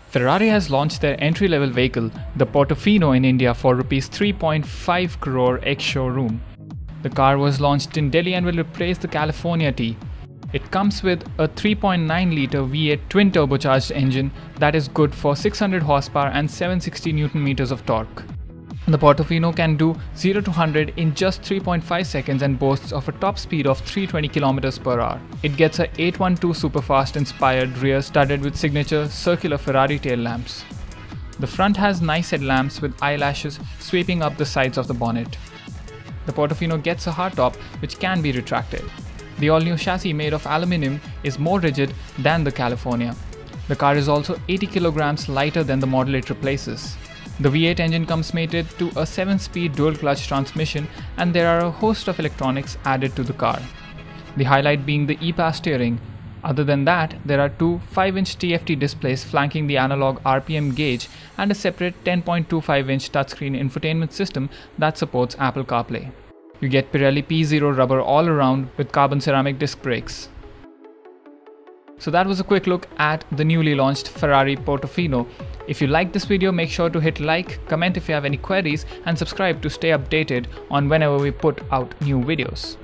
Ferrari has launched their entry-level vehicle, the Portofino, in India for Rs 3.5 crore ex-showroom. The car was launched in Delhi and will replace the California T. It comes with a 3.9-litre V8 twin turbocharged engine that is good for 600 horsepower and 760 Nm of torque. The Portofino can do 0 to 100 in just 3.5 seconds and boasts of a top speed of 320 km per hour. It gets a 812 superfast inspired rear studded with signature circular Ferrari tail lamps. The front has nice headlamps with eyelashes sweeping up the sides of the bonnet. The Portofino gets a hardtop which can be retracted. The all-new chassis made of aluminium is more rigid than the California. The car is also 80 kg lighter than the model it replaces. The V8 engine comes mated to a 7-speed dual-clutch transmission, and there are a host of electronics added to the car, the highlight being the e-pass steering. Other than that, there are two 5-inch TFT displays flanking the analog RPM gauge and a separate 10.25-inch touchscreen infotainment system that supports Apple CarPlay. You get Pirelli P0 rubber all around with carbon ceramic disc brakes. So that was a quick look at the newly launched Ferrari Portofino. If you liked this video, make sure to hit like, comment if you have any queries, and subscribe to stay updated on whenever we put out new videos.